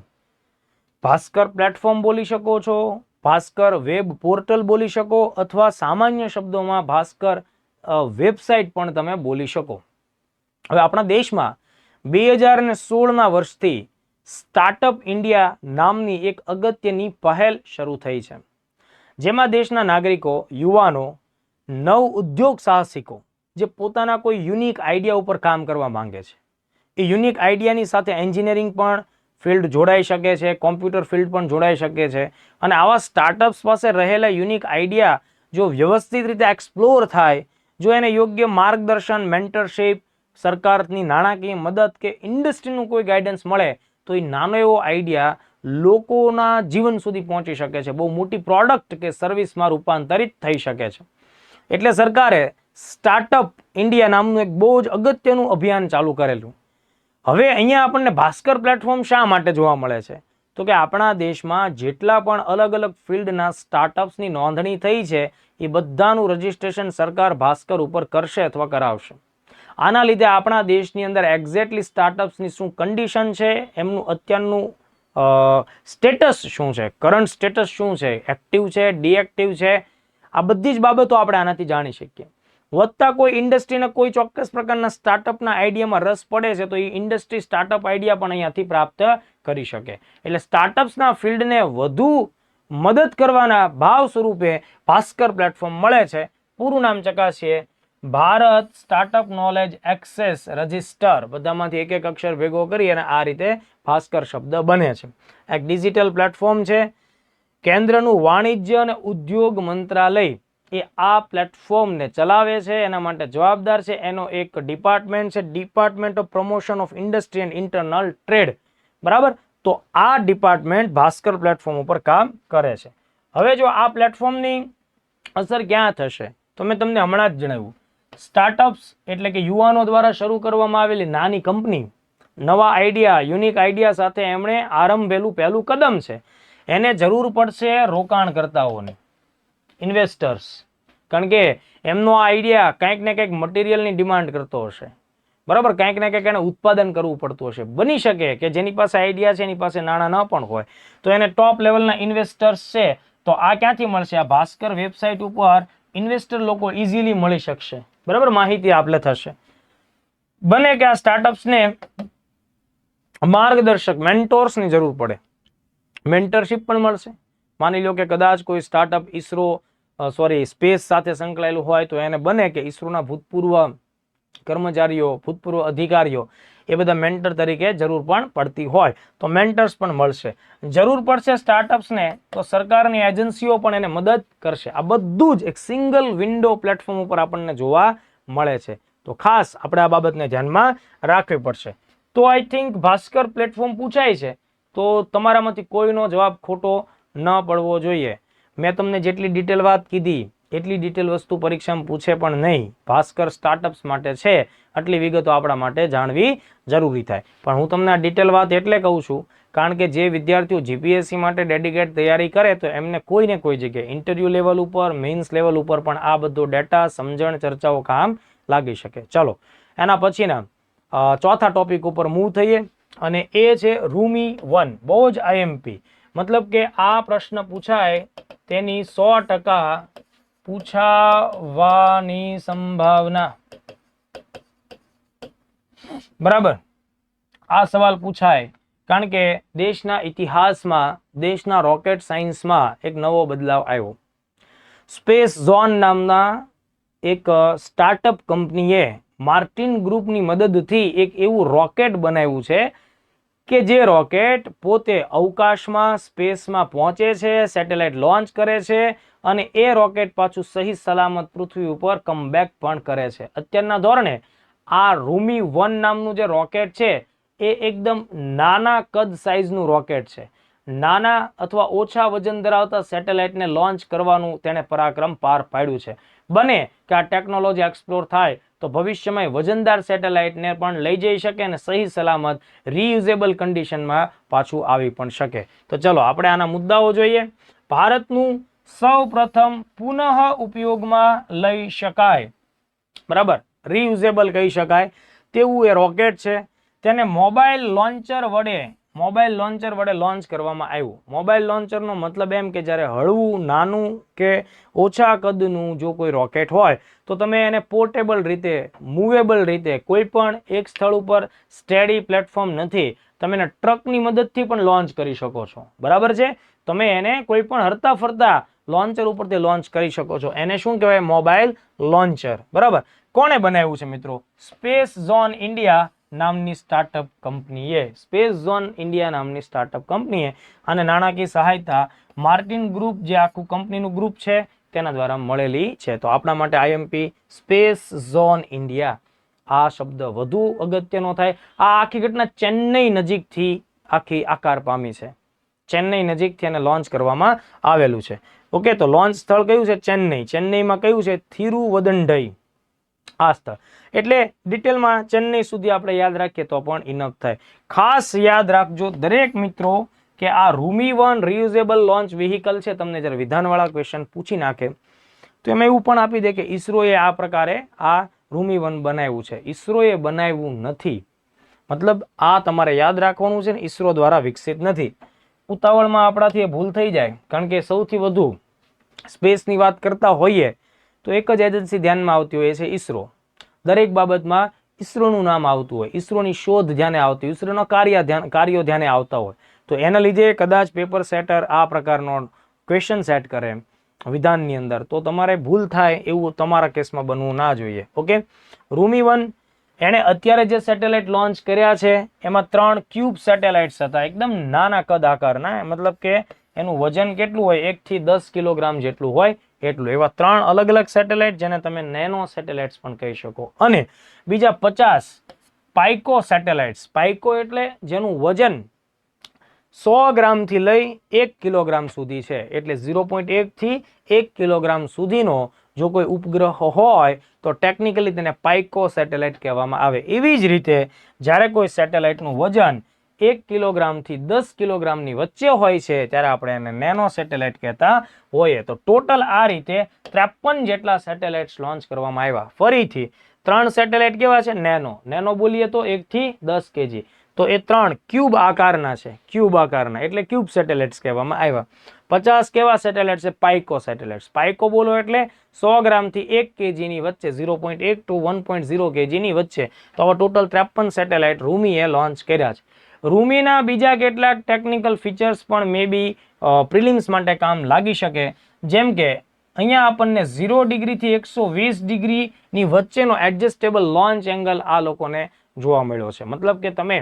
Speaker 1: ભાસ્કર પ્લેટફોર્મ બોલી શકો છો, ભાસ્કર વેબ પોર્ટલ બોલી શકો, અથવા સામાન્ય શબ્દોમાં ભાસ્કર વેબસાઇટ પણ તમે બોલી શકો. હવે આપણા દેશમાં 2016ના વર્ષથી સ્ટાર્ટઅપ ઇન્ડિયા નામની એક અગત્યની પહેલ શરૂ થઈ છે, જેમાં દેશના નાગરિકો, યુવાનો, નવ ઉદ્યોગ સાહસિકો જે પોતાના કોઈ યુનિક આઈડિયા ઉપર કામ કરવા માંગે છે, એ યુનિક આઈડિયાની સાથે એન્જિનિયરિંગ પણ ફિલ્ડ જોડાઈ શકે છે, કોમ્પ્યુટર ફિલ્ડ પણ જોડાઈ શકે છે. અને આવા સ્ટાર્ટઅપ્સ પાસે રહેલા યુનિક આઈડિયા જો વ્યવસ્થિત રીતે એક્સપ્લોર થાય, જો એને યોગ્ય માર્ગદર્શન, મેન્ટરશીપ, સરકારની નાણાકીય મદદ કે ઇન્ડસ્ટ્રીનું કોઈ ગાઈડન્સ મળે તો એ નાનો એવો આઈડિયા લોકોના જીવન સુધી પહોંચી શકે છે, બહુ મોટી પ્રોડક્ટ કે સર્વિસમાં રૂપાંતરિત થઈ શકે છે. એટલે સરકારે સ્ટાર્ટઅપ ઇન્ડિયા નામનું એક બહુ જ અગત્યનું અભિયાન ચાલુ કરેલું. હવે અહીંયા આપણને ભાસ્કર પ્લેટફોર્મ શા માટે જોવા મળે છે? તો કે આપણા દેશમાં જેટલા પણ અલગ અલગ ફિલ્ડના સ્ટાર્ટઅપ્સની નોંધણી થઈ છે એ બધાનું રજિસ્ટ્રેશન સરકાર ભાસ્કર ઉપર કરશે અથવા કરાવશે. આના લીધે આપણા દેશની અંદર એક્ઝેક્ટલી સ્ટાર્ટઅપ્સની શું કન્ડિશન છે, એમનું અત્યારનું સ્ટેટસ શું છે, કરંટ સ્ટેટસ શું છે, એક્ટિવ છે, ડીએક્ટિવ છે, આ બધી જ બાબતો આપણે આનાથી જાણી શકીએ. વધતા કોઈ ઇન્ડસ્ટ્રીને કોઈ ચોક્કસ પ્રકારના સ્ટાર્ટઅપના આઈડિયામાં રસ પડે છે તો એ ઇન્ડસ્ટ્રી સ્ટાર્ટઅપ આઈડિયા પણ અહીંયાથી પ્રાપ્ત કરી શકે. એટલે સ્ટાર્ટઅપ્સના ફિલ્ડને વધુ મદદ કરવાના ભાવ સ્વરૂપે ભાસ્કર પ્લેટફોર્મ મળે છે. પૂરું નામ ચકાસીએ, Bharat startup knowledge access register, બધામાંથી એક એક અક્ષર ભેગો કરી અને આ રીતે ભાસ્કર શબ્દ બને છે. એક ડિજિટલ પ્લેટફોર્મ છે. કેન્દ્રનું વાણિજ્ય અને ઉદ્યોગ મંત્રાલય એ આ પ્લેટફોર્મને ચલાવે છે, એના માટે જવાબદાર છે. એનો એક ડિપાર્ટમેન્ટ છે, department of promotion of industry and internal trade. બરાબર, તો આ ડિપાર્ટમેન્ટ ભાસ્કર પ્લેટફોર્મ ઉપર કામ કરે છે. હવે જો આ પ્લેટફોર્મની અસર ક્યાં થશે તો મેં તમને હમણાં જ જણાવ્યું, સ્ટાર્ટઅપ્સ એટલે કે યુવાનો દ્વારા શરૂ કરવામાં આવેલી નાની કંપની, નવા આઈડિયા, યુનિક આઈડિયા સાથે એમણે આરંભેલું પહેલું કદમ છે. એને જરૂર પડશે રોકાણકર્તાઓની, ઇન્વેસ્ટર્સ, કારણ કે એમનો આ આઈડિયા કંઈક ને કંઈક મટીરિયલની ડિમાન્ડ કરતો હશે. બરાબર, કંઈક ને કંઈક એને ઉત્પાદન કરવું પડતું હશે. બની શકે કે જેની પાસે આઈડિયા છે એની પાસે નાણાં ન પણ હોય, તો એને ટોપ લેવલના ઇન્વેસ્ટર્સ છે. તો આ ક્યાંથી મળશે? આ ભાસ્કર વેબસાઇટ ઉપર ઇન્વેસ્ટર લોકો ઇઝીલી મળી શકશે. બરાબર, માહિતી આપલે થશે. બને કે આ સ્ટાર્ટઅપ્સને માર્ગદર્શક, મેન્ટોર્સની જરૂર પડે, મેન્ટરશીપ પણ મળશે. માની લો કે કદાચ કોઈ સ્ટાર્ટઅપ સ્પેસ સાથે સંકળાયેલું હોય તો એને બને કે ઈસરોના ભૂતપૂર્વ કર્મચારીઓ, ભૂતપૂર્વ અધિકારીઓ એ બધા મેન્ટર તરીકે જરૂર પણ પડતી હોય તો મેન્ટર્સ પણ મળશે. જરૂર પડશે સ્ટાર્ટઅપ્સને તો સરકારની એજન્સીઓ પણ એને મદદ કરશે. આ બધું જ એક સિંગલ વિન્ડો પ્લેટફોર્મ ઉપર આપણને જોવા મળે છે. તો ખાસ આપણે આ બાબતને ધ્યાનમાં રાખવી પડશે. તો આઈ થિંક ભાસ્કર પ્લેટફોર્મ પૂછાય છે તો તમારામાંથી કોઈનો જવાબ ખોટો ન પડવો જોઈએ. મેં તમને જેટલી ડિટેલ વાત કીધી એટલી ડિટેલ વસ્તુ પરીક્ષામાં પૂછે પણ નહીં. ભાસ્કર સ્ટાર્ટઅપ્સ માટે છે આટલી વિગતો આપણા માટે જાણવી જરૂરી થાય. પણ હું તમને આ ડિટેલ વાત એટલે કહું છું કારણ કે જે વિદ્યાર્થીઓ જીપીએસસી માટે ડેડિકેટ તૈયારી કરે તો એમને કોઈ ને કોઈ જગ્યાએ ઇન્ટરવ્યુ લેવલ ઉપર, મેઇન્સ લેવલ ઉપર પણ આ બધો ડેટા, સમજણ, ચર્ચાઓ કામ લાગી શકે. ચલો એના પછીના ચોથા ટોપિક ઉપર મૂવ થઈએ અને એ છે રૂમી 1. બહુ જ આઈએમપી, મતલબ કે આ પ્રશ્ન પૂછાય તેની 100% પૂછાવાની સંભાવના. બરાબર, આ સવાલ પૂછાય કારણ કે દેશના ઇતિહાસમાં, દેશના રોકેટ સાયન્સમાં એક નવો બદલાવ આવ્યો. સ્પેસ ઝોન નામના એક સ્ટાર્ટઅપ કંપનીએ માર્ટિન ગ્રુપની મદદથી એક એવું રોકેટ બનાવ્યું છે કે જે રોકેટ પોતે અવકાશમાં, સ્પેસમાં પહોંચે છે, સેટેલાઇટ લોન્ચ કરે છે અને એ રોકેટ પાછું સહી સલામત પૃથ્વી ઉપર કમબેક પણ કરે છે. અત્યારના ધોરણે આ રૂમી 1 નામનું જે રોકેટ છે એ એકદમ નાના કદ સાઇઝનું રોકેટ છે. નાના અથવા ઓછા વજન ધરાવતા સેટેલાઇટને લોન્ચ કરવાનું તેણે પરાક્રમ પાર પાડ્યું છે. બને કે આ ટેકનોલોજી એક્સપ્લોર થાય તો ભવિષ્યમાં વજનદાર સેટેલાઇટને પણ લઈ જઈ શકે અને સહી સલામત રીયુઝેબલ કન્ડિશનમાં પાછું આવી પણ શકે. તો ચલો આપણે આના મુદ્દાઓ જોઈએ. ભારતનું સૌ પ્રથમ પુનઃ ઉપયોગમાં લઈ શકાય, બરાબર, રીયુઝેબલ કહી શકાય તેવું એ રોકેટ છે. તેને મોબાઈલ લોન્ચર વડે લોન્ચ કરવામાં આવ્યું. મોબાઈલ લોન્ચરનો મતલબ એમ કે જ્યારે હળવું, નાનું કે ઓછા કદનું જો કોઈ રોકેટ હોય તો તમે એને પોર્ટેબલ રીતે, મૂવેબલ રીતે, કોઈ પણ એક સ્થળ ઉપર સ્ટેડી પ્લેટફોર્મ નથી, તમે એને ટ્રકની મદદથી પણ લોન્ચ કરી શકો છો. બરાબર છે, તમે એને કોઈ પણ હરતા ફરતા લોન્ચર ઉપરથી લોન્ચ કરી શકો છો. એને શું કહેવાય? Mobile launcher. બરાબર, કોણે બનાવ્યું છે મિત્રો? સ્પેસ ઝોન ઇન્ડિયા નામની સ્ટાર્ટઅપ કંપનીએ. સ્પેસ ઝોન ઇન્ડિયા નામની સ્ટાર્ટઅપ કંપનીએ અને નાણાકીય સહાયતા માર્ટિન ગ્રુપ, જે આખું કંપનીનું ગ્રુપ છે તેના દ્વારા મળેલી છે. તો આપણા માટે આઈએમપી સ્પેસ ઝોન ઇન્ડિયા આ શબ્દ વધુ અગત્યનો થાય. આ આખી ઘટના ચેન્નઈ નજીકથી આખી આકાર પામી છે. ચેન્નઈ નજીકથી એને લોન્ચ કરવામાં આવેલું છે. ઓકે, તો લોન્ચ સ્થળ કયું છે? ચેન્નઈ. ચેન્નઈમાં કયું છે? થિરુવદંડઈ આ સ્થળ. એટલે ડિટેલમાં ચેન્નઈ સુધી આપણે યાદ રાખીએ તો પણ ઇનફ થાય. ખાસ યાદ રાખજો દરેક મિત્રો કે આ રૂમી-1 રિયુઝેબલ લોન્ચ વ્હીકલ છે. તમને જ્યારે વિધાનવાળા ક્વેશ્ચન પૂછી નાખે તો એમાં એવું પણ આપી દે કે ઈસરોએ આ પ્રકારે આ રૂમી-1 બનાવ્યું છે. ઈસરોએ બનાવ્યું નથી. મતલબ આ તમારે યાદ રાખવાનું છે ને, ઈસરો દ્વારા વિકસિત નથી. ઉતાવળમાં આપણાથી ભૂલ થઈ જાય, કારણ કે સૌથી વધુ સ્પેસની વાત કરતા હોઈએ તો એક જ એજન્સી ધ્યાનમાં આવતી હોય છે, ઈસરો. દરેક બાબતમાં ઈસરોનું નામ આવતું હોય, ઈસરોની શોધ ધ્યાને આવતી હોય, ઈસરોના કાર્યો ધ્યાને આવતા હોય. તો એના લીધે કદાચ પેપર સેટર આ પ્રકારનો ક્વેશ્ચન સેટ કરે વિધાનની અંદર, તો તમારે ભૂલ થાય એવું તમારા કેસમાં બનવું ના જોઈએ. ઓકે, રૂમી-1 એણે અત્યારે જે સેટેલાઇટ લોન્ચ કર્યા છે એમાં 3 ક્યુબ સેટેલાઇટ્સ હતા, એકદમ નાના કદ આકારના. મતલબ કે એનું વજન કેટલું હોય? 1 થી 10 કિલોગ્રામ જેટલું હોય એટલું. એવા 3 અલગ અલગ સેટેલાઇટ, જેને તમે નેનો સેટેલાઇટ્સ પણ કહી શકો. અને બીજા 50 પાઇકો સેટેલાઇટ્સ. પાઇકો એટલે જેનું વજન 100 ગ્રામથી લઈ 1 કિલોગ્રામ સુધી છે. એટલે 0.1 થી 1 કિલોગ્રામ સુધીનો જો કોઈ ઉપગ્રહ હોય તો ટેકનિકલી તેને પાઇકો સેટેલાઇટ કહેવામાં આવે. એવી જ રીતે જ્યારે કોઈ સેટેલાઇટનું વજન 1 કિલોગ્રામથી 10 કિલોગ્રામની વચ્ચે હોય છે ત્યારે આપણે એને નેનો સેટેલાઇટ કહેતા હોઈએ. તો ટોટલ આ રીતે 53 જેટલા સેટેલાઇટ્સ લોન્ચ કરવામાં આવ્યા. ફરીથી 3 સેટેલાઇટ કેવા છે? નેનો. નેનો બોલીએ તો 1 થી 10 કેજી. તો એ 3 ક્યુબ આકારના છે. ક્યુબ આકારના એટલે ક્યુબ સેટેલાઇટ્સ કહેવામાં આવ્યા. 50 કેવા સેટેલાઇટ છે? Pico satellites. પાઇકો બોલો એટલે 100 ગ્રામથી 1 કેજીની વચ્ચે, 0.1 to 1.0 કેજીની વચ્ચે. તો આવા ટોટલ 53 સેટેલાઇટ રૂમીએ લોન્ચ કર્યા છે. રૂમીના બીજા કેટલાક ટેકનિકલ ફીચર્સ પણ મે બી પ્રિલિમ્સ માટે કામ લાગી શકે. જેમ કે અહીંયા આપણને 0 ડિગ્રીથી 120 ડિગ્રીની વચ્ચેનો એડજસ્ટેબલ લોન્ચ એંગલ આ લોકોને જોવા મળ્યો છે. મતલબ કે તમે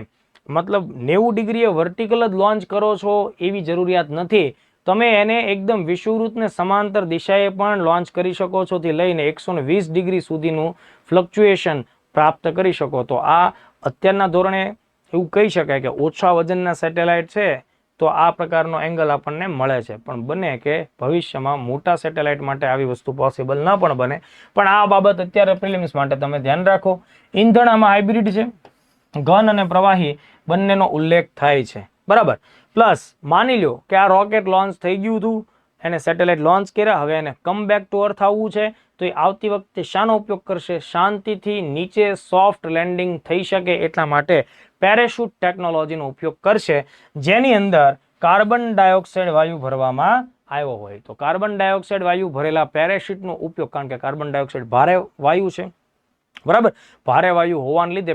Speaker 1: 90 ડિગ્રીએ વર્ટિકલ જ લોન્ચ કરો છો એવી જરૂરિયાત નથી. તમે એને એકદમ વિષુવવૃત્ત ને સમાંતર દિશાએ પણ લોન્ચ કરી શકો છો, થી લઈને 120 ડિગ્રી સુધીનું ફ્લક્ચ્યુએશન પ્રાપ્ત કરી શકો. તો આ અત્યારના ધોરણે એવું કહી શકાય કે ઓછા વજનના સેટેલાઇટ છે તો આ પ્રકારનો એંગલ આપણને મળે છે. પણ બને કે ભવિષ્યમાં મોટા સેટેલાઇટ માટે આવી વસ્તુ પોસિબલ ન પણ બને. પણ આ બાબત અત્યારે પ્રિલિમ્સ માટે તમે ધ્યાન રાખો. ઈંધણ આમાં હાઇબ્રિડ છે, ઘન અને પ્રવાહી બંનેનો ઉલ્લેખ થાય છે. બરાબર. પ્લસ માની લો કે આ રોકેટ લોન્ચ થઈ ગયું હતું, એને સેટેલાઇટ લોન્ચ કર્યા, હવે એને કમ બેક ટુ અર્થ આવવું છે, તો એ આવતી વખતે શાનો ઉપયોગ કરશે? શાંતિથી નીચે સોફ્ટ લેન્ડિંગ થઈ શકે એટલા માટે પેરેશૂટ ટેકનોલોજીનો ઉપયોગ કરશે, જેની અંદર કાર્બન ડાયોક્સાઇડ વાયુ ભરવામાં આવ્યો હોય. તો કાર્બન ડાયોક્સાઇડ વાયુ ભરેલા પેરાશૂટનો ઉપયોગ, કારણ કે કાર્બન ડાયોક્સાઇડ ભારે વાયુ છે, બરાબર, ભારે વાયુ હોવાને લીધે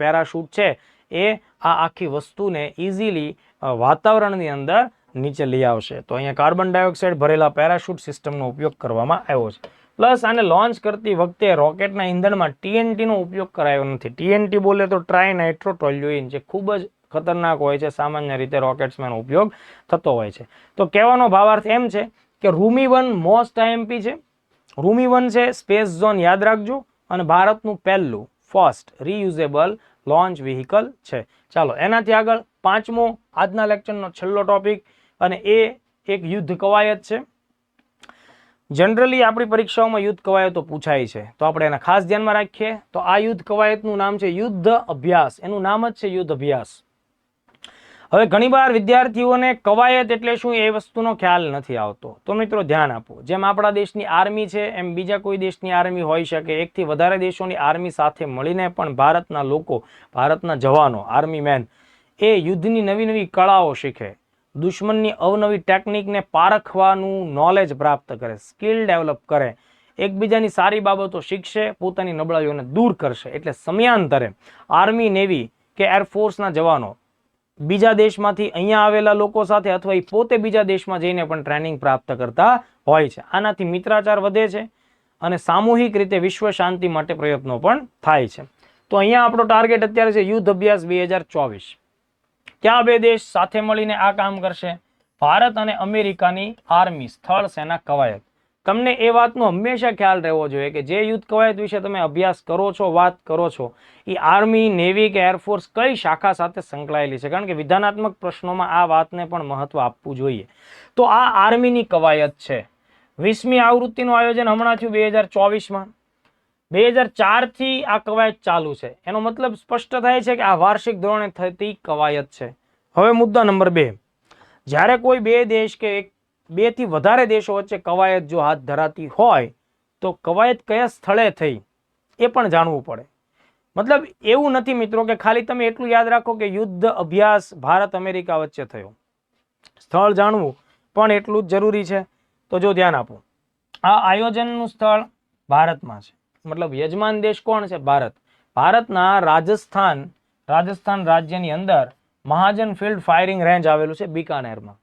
Speaker 1: પેરાશૂટ છે એ આ આખી વસ્તુને ઇઝીલી વાતાવરણની અંદર નીચે લઈ આવશે. તો અહીંયા કાર્બન ડાયોક્સાઇડ ભરેલા પેરાશૂટ સિસ્ટમનો ઉપયોગ કરવામાં આવ્યો છે. પ્લસ આને લોન્ચ કરતી વખતે રોકેટના ઈંધણમાં TNTનો ઉપયોગ કરાયો નથી. TNT બોલે તો ટ્રાય નાઇટ્રોટોલ્યુઇન, જે ખૂબ જ ખતરનાક હોય છે. સામાન્ય રીતે રોકેટ્સમાં એનો ઉપયોગ થતો હોય છે. તો કહેવાનો ભાવાર્થ એમ છે કે રૂમી-1 મોસ્ટ આઈએમપી છે. રૂમી-1 છે સ્પેસ ઝોન, યાદ રાખજો. અને ભારતનું પહેલું ફર્સ્ટ રિયુઝેબલ લોન્ચ વ્હીકલ છે. ચાલો એનાથી આગળ પાંચમો આજના લેક્ચરનો છેલ્લો ટોપિક, અને એ એક યુદ્ધ કવાયત છે. જનરલી આપણી પરીક્ષાઓમાં યુદ્ધ કવાયતો પૂછાય છે, તો આપણે એને ખાસ ધ્યાનમાં રાખીએ. તો આ યુદ્ધ કવાયતનું નામ છે યુદ્ધ અભ્યાસ. એનું નામ જ છે યુદ્ધ અભ્યાસ. હવે ઘણીવાર વિદ્યાર્થીઓને કવાયત એટલે શું એ વસ્તુનો ખ્યાલ નથી આવતો. તો મિત્રો ધ્યાન આપો, જેમ આપણા દેશની આર્મી છે એમ બીજા કોઈ દેશની આર્મી હોઈ શકે. એકથી વધારે દેશોની આર્મી સાથે મળીને પણ ભારતના લોકો, ભારતના જવાનો, આર્મી મેન એ યુદ્ધની નવી નવી કળાઓ શીખે, દુશ્મનની અવનવી ટેકનિકને પારખવાનું નોલેજ પ્રાપ્ત કરે, સ્કિલ ડેવલપ કરે, એકબીજાની સારી બાબતો શીખશે, પોતાની નબળાઈઓને દૂર કરશે. એટલે સમયાંતરે આર્મી, નેવી કે એરફોર્સના જવાનો બીજા દેશમાંથી અહીંયા આવેલા લોકો સાથે અથવા એ પોતે બીજા દેશમાં જઈને પણ ટ્રેનિંગ પ્રાપ્ત કરતા હોય છે. આનાથી મિત્રાચાર વધે છે અને સામૂહિક રીતે વિશ્વ શાંતિ માટે પ્રયત્નો પણ થાય છે. તો અહીંયા આપણો ટાર્ગેટ અત્યારે છે યુદ્ધ અભ્યાસ 2024. ક્યાં બે દેશ સાથે મળીને આ કામ કરશે? ભારત અને અમેરિકાની આર્મી સ્થળ સેના કવાયત. તમને એ વાતનો હંમેશા ખ્યાલ રહેવો જોઈએ કે જે યુદ્ધ કવાયત વિશે તમે અભ્યાસ કરો છો, વાત કરો છો, એ આર્મી, નેવી કે એરફોર્સ કઈ શાખા સાથે સંકળાયેલી છે. કારણ કે વિધાનાત્મક પ્રશ્નોમાં આ વાતને પણ મહત્વ આપવું જોઈએ. તો આ આર્મીની કવાયત છે. 20મી આવૃત્તિનું આયોજન હમણાં થયું 2024માં. 2004 થી આ કવાયત ચાલુ છે. એનો મતલબ સ્પષ્ટ થાય છે કે આ વાર્ષિક ધોરણે થતી કવાયત છે. હવે મુદ્દા નંબર 2, જ્યારે કોઈ બે દેશ કે 2 થી વધારે દેશો વચ્ચે કવાયત જો હાથ ધરાતી હોય તો કવાયત કયા સ્થળે થઈ એ પણ જાણવું પડે. મતલબ એવું નથી મિત્રો કે ખાલી તમે એટલું યાદ રાખો કે યુદ્ધ અભ્યાસ ભારત અમેરિકા વચ્ચે થયો. સ્થળ જાણવું પણ એટલું જ જરૂરી છે. તો જો ધ્યાન આપો, આ આયોજનનું સ્થળ ભારતમાં છે. મતલબ યજમાન દેશ કોણ છે? ભારત. ભારતના રાજસ્થાન રાજ્યની અંદર મહાજન ફિલ્ડ ફાયરિંગ રેન્જ આવેલું છે બિકાનેરમાં.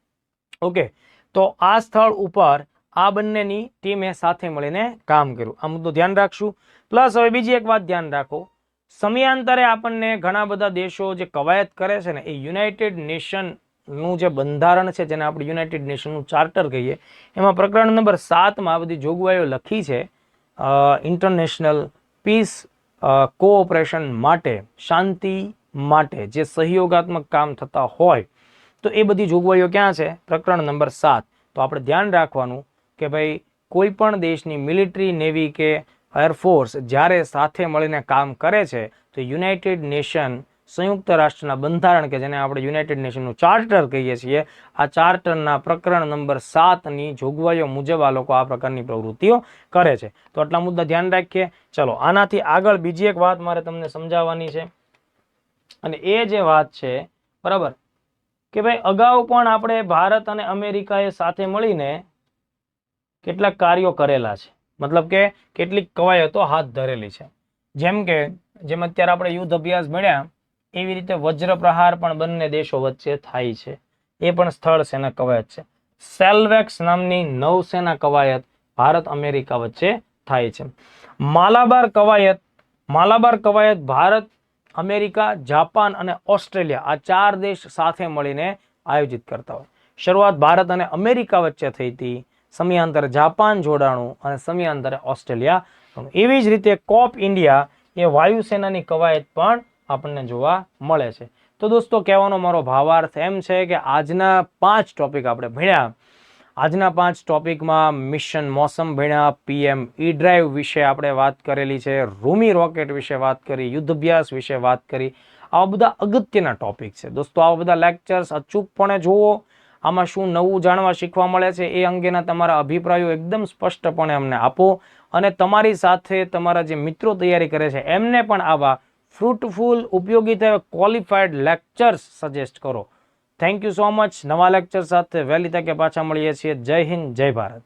Speaker 1: ઓકે, તો આ સ્થળ ઉપર આ બંનેની ટીમે સાથે મળીને કામ કર્યું. આ મુદ્દો ધ્યાન રાખશું. પ્લસ હવે બીજી એક વાત ધ્યાન રાખો, સમયાંતરે આપણને ઘણા બધા દેશો જે કવાયત કરે છે ને એ યુનાઇટેડ નેશનનું જે બંધારણ છે, જેને આપણે યુનાઇટેડ નેશનનું ચાર્ટર કહીએ, એમાં પ્રકરણ નંબર 7માં આ બધી જોગવાઈઓ લખી છે. ઇન્ટરનેશનલ પીસ કોઓપરેશન માટે, શાંતિ માટે જે સહયોગાત્મક કામ થતા હોય તો એ બધી જોગવાઈઓ ક્યાં છે? પ્રકરણ નંબર 7. તો આપણે ધ્યાન રાખવાનું કે ભાઈ કોઈ પણ દેશની મિલિટરી, નેવી કે એરફોર્સ જ્યારે સાથે મળીને કામ કરે છે તો યુનાઇટેડ નેશન સંયુક્ત રાષ્ટ્રના બંધારણ કે જેને આપણે યુનાઇટેડ નેશનનું ચાર્ટર કહીએ છીએ, આ ચાર્ટરના પ્રકરણ નંબર 7ની જોગવાઈઓ મુજબ આ લોકો આ પ્રકારની પ્રવૃત્તિઓ કરે છે. તો આટલા મુદ્દા ધ્યાન રાખીએ. ચલો, આનાથી આગળ બીજી એક વાત મારે તમને સમજાવવાની છે, અને એ જે વાત છે, બરાબર, કે ભાઈ અગાઉ પણ આપણે ભારત અને અમેરિકાએ સાથે મળીને કેટલાક કાર્યો કરેલા છે. મતલબ કે કેટલીક કવાયતો હાથ ધરેલી છે. જેમ અત્યારે આપણે યુદ્ધ અભ્યાસ ભણ્યા એવી રીતે વજ્ર પ્રહાર પણ બંને દેશો વચ્ચે થાય છે. એ પણ સ્થળ સેના કવાયત છે. સેલ્વેક્સ નામની નૌસેના કવાયત ભારત અમેરિકા વચ્ચે થાય છે. માલાબાર કવાયત ભારત, અમેરિકા, જાપાન અને ઓસ્ટ્રેલિયા આ 4 દેશ સાથે મળીને આયોજિત કરતા હોય. શરૂઆત ભારત અને અમેરિકા વચ્ચે થઈ હતી, સમયાંતરે જાપાન જોડાણું અને સમયાંતરે ઓસ્ટ્રેલિયા. એવી જ રીતે કોપ ઇન્ડિયા એ વાયુસેનાની કવાયત પણ આપણને જોવા મળે છે. તો દોસ્તો, કહેવાનો મારો ભાવાર્થ એમ છે કે આજના 5 ટોપિક આપણે ભણ્યા. આજના 5 ટોપિકમાં મિશન મોસમ ભણ્યા, PM E-ડ્રાઈવ વિશે આપણે વાત કરેલી છે, રૂમી રોકેટ વિશે વાત કરી, યુદ્ધ અભ્યાસ વિશે વાત કરી. આવા બધા અગત્યના ટોપિક છે દોસ્તો. આવા બધા લેક્ચર્સ અચૂકપણે જુઓ. આમાં શું નવું જાણવા શીખવા મળે છે એ અંગેના તમારા અભિપ્રાયો એકદમ સ્પષ્ટપણે અમને આપો, અને તમારી સાથે તમારા જે મિત્રો તૈયારી કરે છે એમને પણ આવા ફ્રૂટફુલ, ઉપયોગી થયા ક્વોલિફાઈડ લેક્ચર્સ સજેસ્ટ કરો. Thank you so much. નવા લેક્ચર સાથે વહેલી તકે પાછા મળીએ છીએ. જય હિન્દ, જય ભારત.